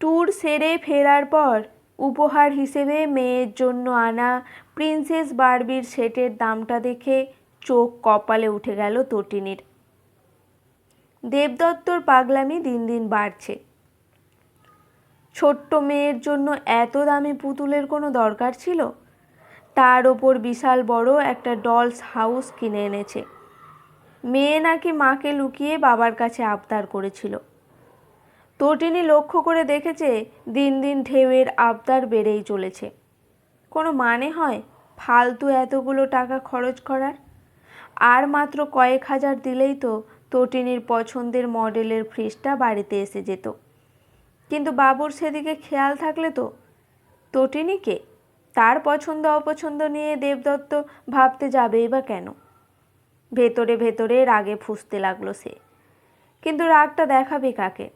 Tour সেরে ফেরার পর উপহার হিসেবে মেয়ের জন্য আনা প্রিন্সেস বার্বির সেটের দামটা দেখে চোখ কপালে উঠে গেল তটিনীর। দেবদত্তর পাগলামি দিন দিন বাড়ছে। ছোট্ট মেয়ের জন্য এত দামি পুতুলের কোনো দরকার ছিল? তার ওপর বিশাল বড় একটা ডলস হাউস কিনে এনেছে। মেয়ে নাকি মাকে লুকিয়ে বাবার কাছে আবদার করেছিল। তটিনী লক্ষ্য করে দেখেছে দিন দিন ঢেউয়ের আবদার বেড়েই চলেছে। কোনো মানে হয় ফালতু এতগুলো টাকা খরচ করার? আর মাত্র কয়েক হাজার দিলেই তো তটিনীর পছন্দের মডেলের ফ্রিজটা বাড়িতে এসে যেত। কিন্তু বাবুর সেদিকে খেয়াল থাকলে তো তটিনীকে তার পছন্দ অপছন্দ নিয়ে দেবদত্ত ভাবতে যাবেই বা কেন? ভেতরে ভেতরে রাগে ফুঁসতে লাগলো সে। কিন্তু রাগটা দেখাবে কাকে?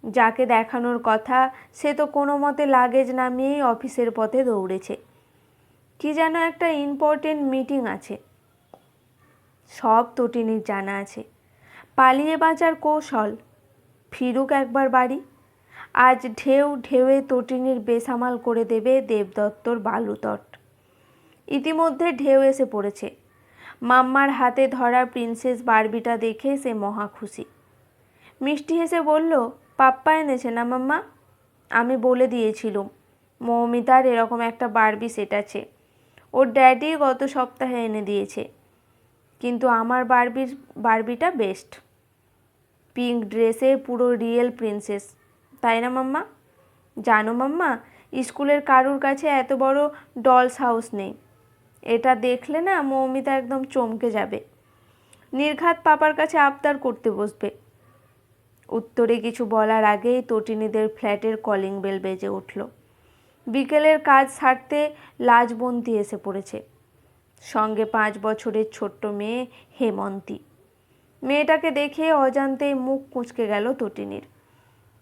যাকে দেখানোর কথা সে তো কোনো মতে লাগেজ নামিয়েই অফিসের পথে দৌড়েছে। কি যেন একটা ইম্পর্টেন্ট মিটিং আছে। সব তটিনীর জানা আছে। পালিয়ে বাঁচার কৌশল। ফিরুক একবার বাড়ি। আজ ঢেউ ঢেউয়ে তটিনীর বেসামাল করে দেবে দেবদত্তর বালুতট। ইতিমধ্যে ঢেউ এসে পড়েছে। মাম্মার হাতে ধরা প্রিন্সেস বার্বিটা দেখে সে মহা খুশি। মিষ্টি হেসে বলল, পাপ্পা এনেছে না মাম্মা? আমি বলে দিয়েছিলুম মৌমিতার এরকম একটা বার্বি সেট আছে। ওর ড্যাডি গত সপ্তাহে এনে দিয়েছে। কিন্তু আমার বার্বিটা বেস্ট। পিঙ্ক ড্রেসে পুরো রিয়েল প্রিন্সেস, তাই না মাম্মা? জানো মাম্মা, স্কুলের কারুর কাছে এত বড় ডলস হাউস নেই। এটা দেখলে না মৌমিতা একদম চমকে যাবে। নির্ঘাত পাপার কাছে আবদার করতে বসবে। উত্তরে কিছু বলার আগেই তটিনীদের ফ্ল্যাটের কলিং বেল বেজে উঠল। বিকেলের কাজ সারতে লাজবন্তী এসে পড়েছে। সঙ্গে 5 বছরের ছোট্ট মেয়ে হেমন্তী। মেয়েটাকে দেখে অজান্তেই মুখ কুঁচকে গেল তটিনীর।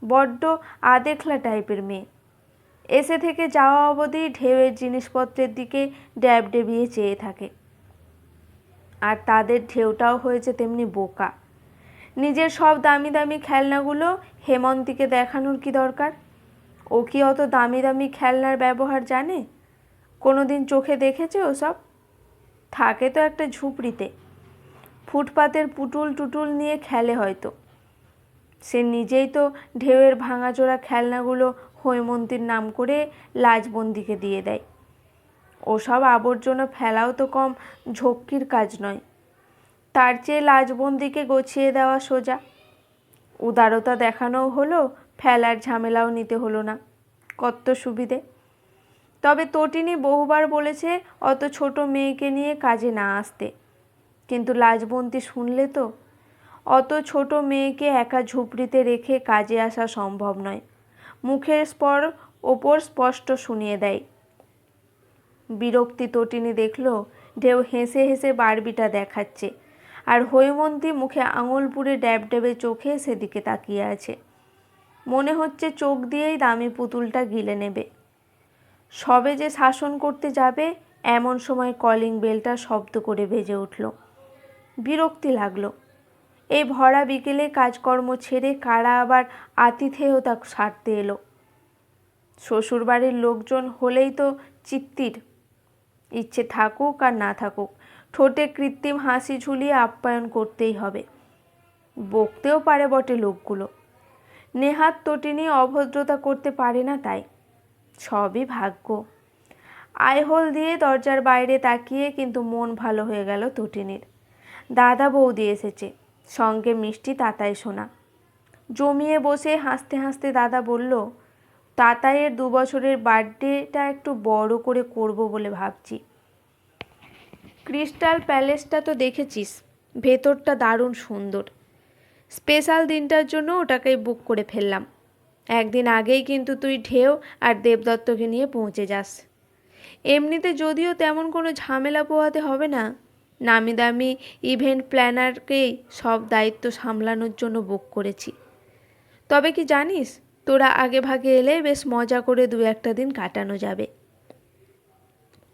বড্ড আদেখলা টাইপের মেয়ে। এসে থেকে যাওয়া অবধি ঢেউয়ের জিনিসপত্রের দিকে ড্যাব ডেবিয়ে চেয়ে থাকে। আর তাদের ঢেউটাও হয়েছে তেমনি বোকা। নিজের সব দামি দামি খেলনাগুলো হেমন্তীকে দেখানোর কি দরকার? ও কি অত দামি দামি খেলনার ব্যবহার জানে? কোনো দিন চোখে দেখেছে ওসব? থাকে তো একটা ঝুপড়িতে। ফুটপাতের পুতুল টুটুল নিয়ে খেলে হয়তো। সে নিজেই তো ঢেউয়ের ভাঙাচোরা খেলনাগুলো হৈমন্তীর নাম করে লাজবন্দিকে দিয়ে দেয়। ওসব আবর্জনা ফেলাও তো কম ঝক্কির কাজ নয়। তার চেয়ে লাজবন্দিকে গছিয়ে দেওয়া সোজা। উদারতা দেখানোও হলো, ফেলার ঝামেলাও নিতে হলো না। কত সুবিধে। তবে তটিনী বহুবার বলেছে অত ছোট মেয়েকে নিয়ে কাজে না আসতে। কিন্তু লাজবন্তী শুনলে তো? অত ছোট মেয়েকে একা ঝুপড়িতে রেখে কাজে আসা সম্ভব নয়। মুখের ওপর স্পষ্ট শুনিয়ে দেয়। বিরক্তি তটিনী দেখল ঢেউ হেসে হেসে বারবিটা দেখাচ্ছে, আর হৈমন্তী মুখে আঙুল পুড়ে ড্যাবড্যাবে চোখে সেদিকে তাকিয়ে আছে। মনে হচ্ছে চোখ দিয়েই দামি পুতুলটা গিলে নেবে। সবে যে শাসন করতে যাবে এমন সময় কলিং বেলটা শব্দ করে বেজে উঠল। বিরক্তি লাগলো। এই ভরা বিকেলে কাজকর্ম ছেড়ে কারা আবার আতিথেয়তা সারতে এলো? শ্বশুরবাড়ির লোকজন হলেই তো চিত্তির। ইচ্ছে থাকুক আর না থাকুক, ঠোঁটে কৃত্রিম হাসি ঝুলিয়ে আপ্যায়ন করতেই হবে। বকতেও পারে বটে লোকগুলো। নেহাত তটিনী অভদ্রতা করতে পারে না তাই। সবই ভাগ্য। আইহোল দিয়ে দরজার বাইরে তাকিয়ে কিন্তু মন ভালো হয়ে গেল তটিনীর। দাদা বৌদি এসেছে, সঙ্গে মিষ্টি তাতাই শোনা। জমিয়ে বসে হাসতে হাসতে দাদা বলল, তাতাইয়ের 2 বছরের বার্থডেটা একটু বড় করে করব বলে ভাবছি। ক্রিস্টাল প্যালেসটা তো দেখেছিস, ভেতরটা দারুণ সুন্দর। স্পেশাল দিনটার জন্য ওটাকেই বুক করে ফেললাম। একদিন আগেই কিন্তু তুই ঢেউ আর দেবদত্তকে নিয়ে পৌঁছে যাস। এমনিতে যদিও তেমন কোনো ঝামেলা পোহাতে হবে না, নামি দামি ইভেন্ট প্ল্যানারকেই সব দায়িত্ব সামলানোর জন্য বুক করেছি। তবে কি জানিস, তোরা আগে ভাগে এলে বেশ মজা করে 2-1 দিন কাটানো যাবে।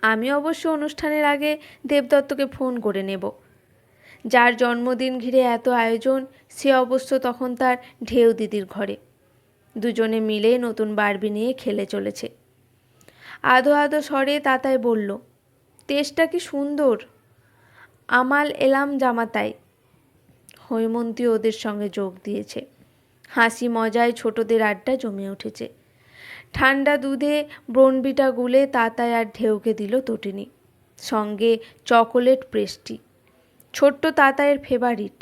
আমি অবশ্য অনুষ্ঠানের আগে দেবদত্তকে ফোন করে নেব। যার জন্মদিন ঘিরে এত আয়োজন সে অবশ্য তখন তার ঢেউ দিদির ঘরে। দুজনে মিলে নতুন বারবি নিয়ে খেলে চলেছে। আধো আধো স্বরে তাতাই বলল, তেজটা কি সুন্দর, আমাল এলাম জামাতাই। হৈমন্তী ওদের সঙ্গে যোগ দিয়েছে। হাসি মজায় ছোটদের আড্ডা জমে উঠেছে। ঠান্ডা দুধে ব্রনবিটা গুলে তাতায় আর ঢেউকে দিল তটিনী, সঙ্গে চকোলেট পেস্ট্রি, ছোট্ট তাতায়ের ফেভারিট।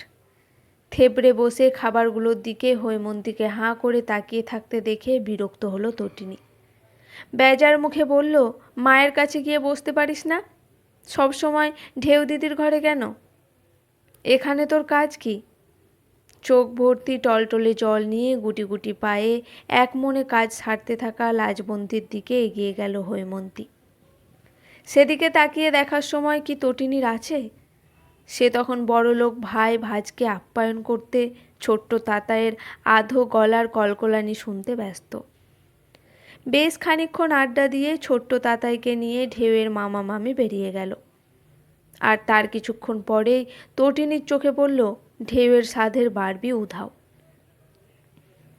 থেবড়ে বসে খাবারগুলোর দিকে হৈমন্তীকে হাঁ করে তাকিয়ে থাকতে দেখে বিরক্ত হলো তটিনী। বেজার মুখে বলল, মায়ের কাছে গিয়ে বসতে পারিস না? সবসময় ঢেউ দিদির ঘরে কেন? এখানে তোর কাজ কি? চোখ ভর্তি টলটলে জল নিয়ে গুটি গুটি পায়ে এক মনে কাজ সারতে থাকা লাজবন্তীর দিকে এগিয়ে গেল হৈমন্তী। সেদিকে তাকিয়ে দেখার সময় কি তটিনীর আছে? সে তখন বড়লোক ভাই ভাজকে আপ্যায়ন করতে, ছোট্ট তাতায়ের আধো গলার কলকলানি শুনতে ব্যস্ত। বেশ খানিকক্ষণ আড্ডা দিয়ে ছোট্ট তাতাইকে নিয়ে ঢেউয়ের মামা মামি বেরিয়ে গেল। আর তার কিছুক্ষণ পরেই তটিনীর চোখে পড়ল ঢেউয়ের সাধের বারবি উধাও।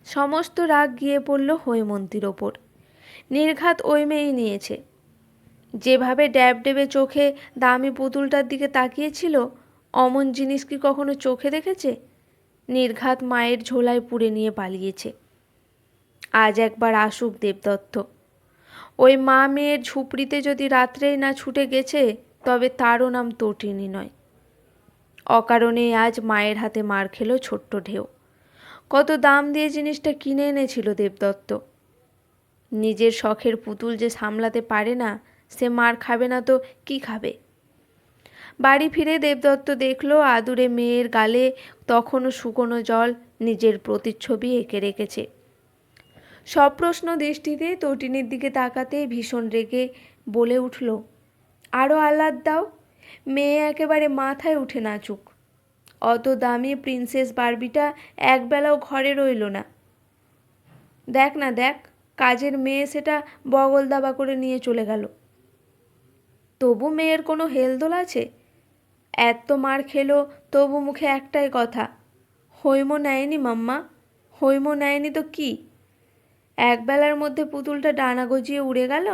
সমস্ত রাগ গিয়ে পড়ল হৈমন্তীর ওপর। নির্ঘাত ওই মেয়েই নিয়েছে। যেভাবে ড্যাব ডেবে চোখে দামি পুতুলটার দিকে তাকিয়েছিল, অমন জিনিস কি কখনো চোখে দেখেছে? নির্ঘাত মায়ের ঝোলায় পুড়ে নিয়ে পালিয়েছে। আজ একবার আসুক দেবদত্ত। ওই মা মেয়ের ঝুপড়িতে যদি রাত্রেই না ছুটে গেছে, তবে তারও নাম তটিনী নয়। অকারণে আজ মায়ের হাতে মার খেল ছোট্ট ঢেউ। কত দাম দিয়ে জিনিসটা কিনে এনেছিল দেবদত্ত। নিজের শখের পুতুল যে সামলাতে পারে না, সে মার খাবে না তো কি খাবে? বাড়ি ফিরে দেবদত্ত দেখল আদুরে মেয়ের গালে তখনও শুকনো জল নিজের প্রতিচ্ছবি এঁকে রেখেছে। সপ্রশ্ন দৃষ্টিতে তটিনীর দিকে তাকাতেই ভীষণ রেগে বলে উঠল, আরও আহ্লাদ দাও, মেয়ে একেবারে মাথায় উঠে নাচুক। অত দামি প্রিন্সেস বারবিটা একবেলাও ঘরে রইল না। দেখ না দেখ, কাজের মেয়ে সেটা বগল দাবা করে নিয়ে চলে গেল। তবু মেয়ের কোনো হেলদোল আছে? এত মার খেলো, তবু মুখে একটাই কথা, হৈম নেয়নি মাম্মা, হৈম নেয়নি তো কি? একবেলার মধ্যে পুতুলটা ডানা গজিয়ে উড়ে গেল।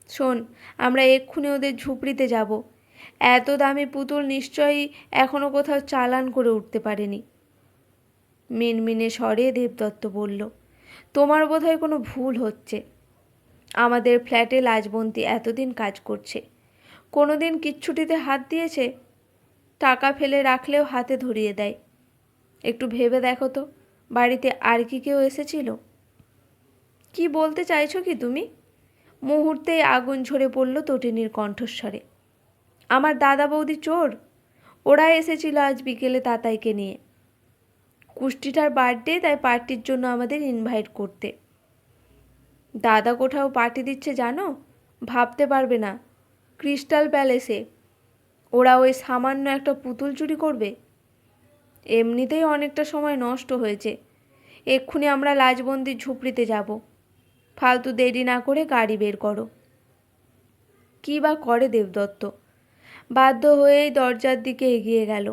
শোন, আমরা এক্ষুনি ওদের ঝুপড়িতে যাব। এত দামি পুতুল নিশ্চয়ই এখনো কোথাও চালান করে উঠতে পারেনি। মিনমিনে স্বরে দেবদত্ত বলল, তোমার বোধহয় কোনো ভুল হচ্ছে। আমাদের ফ্ল্যাটে লাজবন্তী এতদিন কাজ করছে, কোনো দিন কিচ্ছুটিতে হাত দিয়েছে? টাকা ফেলে রাখলেও হাতে ধরিয়ে দেয়। একটু ভেবে দেখো তো, বাড়িতে আর কি কেউ এসেছিল? কি বলতে চাইছো কি তুমি? মুহূর্তেই আগুন ঝরে পড়ল তটিনীর কণ্ঠস্বরে। আমার দাদা বৌদি চোর? ওরা এসেছিল আজ বিকেলে তাতাইকে নিয়ে। কুষ্টিটার বার্থডে, তাই পার্টির জন্য আমাদের ইনভাইট করতে। দাদা কোথাও পার্টি দিচ্ছে জানো? ভাবতে পারবে না, ক্রিস্টাল প্যালেসে। ওরা ওই সামান্য একটা পুতুল চুরি করবে? এমনিতেই অনেকটা সময় নষ্ট হয়েছে। এক্ষুনি আমরা লাজবন্দির ঝুপড়িতে যাব। ফালতু দেরি না করে গাড়ি বের করো। কী বা করে দেবদত্ত? বাধ্য হয়েই দরজার দিকে এগিয়ে গেল।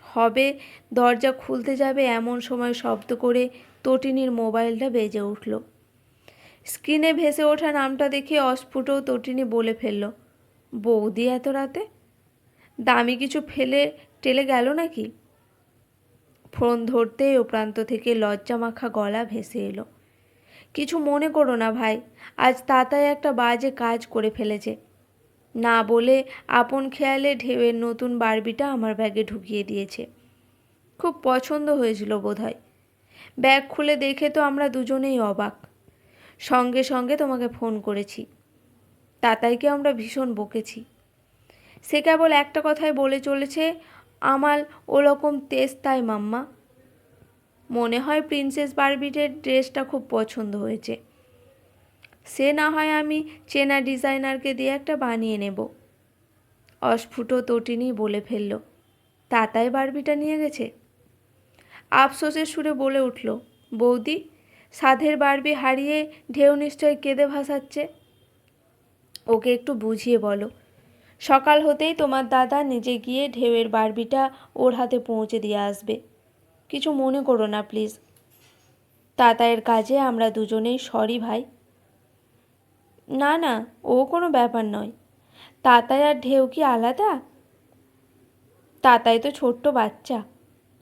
হবে দরজা খুলতে যাবে এমন সময় শব্দ করে তটিনীর মোবাইলটা বেজে উঠল। স্ক্রিনে ভেসে ওঠা নামটা দেখে অস্ফুট তটিনী বলে ফেলল, বৌদি এত রাতে? দামি কিছু ফেলে টেলে গেল নাকি? ফোন ধরতেই ও প্রান্ত থেকে লজ্জামাখা গলা ভেসে এলো, কিছু মনে করো না ভাই, আজ তাতাই একটা বাজে কাজ করে ফেলেছে। না বলে আপন খেয়ালে ঢেউয়ের নতুন বারবিটা আমার ব্যাগে ঢুকিয়ে দিয়েছে। খুব পছন্দ হয়েছিল বোধহয়। ব্যাগ খুলে দেখে তো আমরা দুজনেই অবাক। সঙ্গে সঙ্গে তোমাকে ফোন করেছি। তাতাইকে আমরা ভীষণ বকেছি। সে কেবল একটা কথাই বলে চলেছে, আমাল ওরকম তেস্তায় মাম্মা। মনে হয় প্রিন্সেস বারবিটের ড্রেসটা খুব পছন্দ হয়েছে। সে না হয় আমি চেনা ডিজাইনারকে দিয়ে একটা বানিয়ে নেব। অস্ফুট তটিনী বলে ফেলল, তাতাই বারবিটা নিয়ে গেছে। আফসোসের সুরে বলে উঠল, বৌদি, সাধের বারবি হারিয়ে ঢেউ নিশ্চয় কেঁদে ভাসাচ্ছে। ওকে একটু বুঝিয়ে বলো। সকাল হতেই তোমার দাদা নিজে গিয়ে ঢেউয়ের বারবিটা ওর হাতে পৌঁছে দিয়ে আসবে। কিছু মনে করো না প্লিজ। তাতায়ের কাজে আমরা দুজনেই সরি ভাই। না না, ও কোনো ব্যাপার নয়। তাতাই আর ঢেউ কি আলাদা? তাতাই তো ছোট্ট বাচ্চা,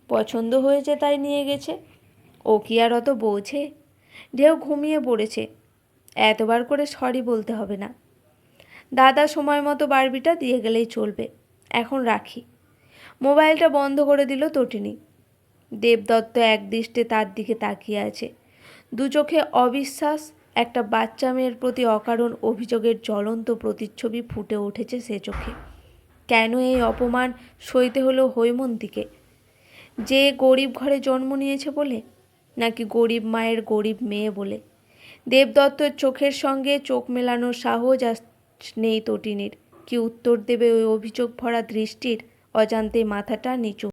পছন্দ হয়েছে তাই নিয়ে গেছে। ও কি আর অত বোঝে? ঢেউ ঘুমিয়ে পড়েছে, এতবার করে সরি বলতে হবে না। দাদা সময় মতো বারবিটা দিয়ে গেলেই চলবে। এখন রাখি। মোবাইলটা বন্ধ করে দিল তটিনী। দেবদত্ত একদৃষ্টে তার দিকে তাকিয়ে আছে। দু চোখে অবিশ্বাস, একটা বাচ্চা মেয়ের প্রতি অকারণ অভিযোগের জ্বলন্ত প্রতিচ্ছবি ফুটে উঠেছে সে চোখে। কেন এই অপমান সইতে হলো হৈমন্তীকে? যে গরিব ঘরে জন্ম নিয়েছে বলে, নাকি গরিব মায়ের গরিব মেয়ে বলে? দেবদত্তর চোখের সঙ্গে চোখ মেলানোর সাহস আর নেই তটিনীর। কি উত্তর দেবে ওই অভিযোগ ভরা দৃষ্টির? অজান্তে মাথাটা নিচু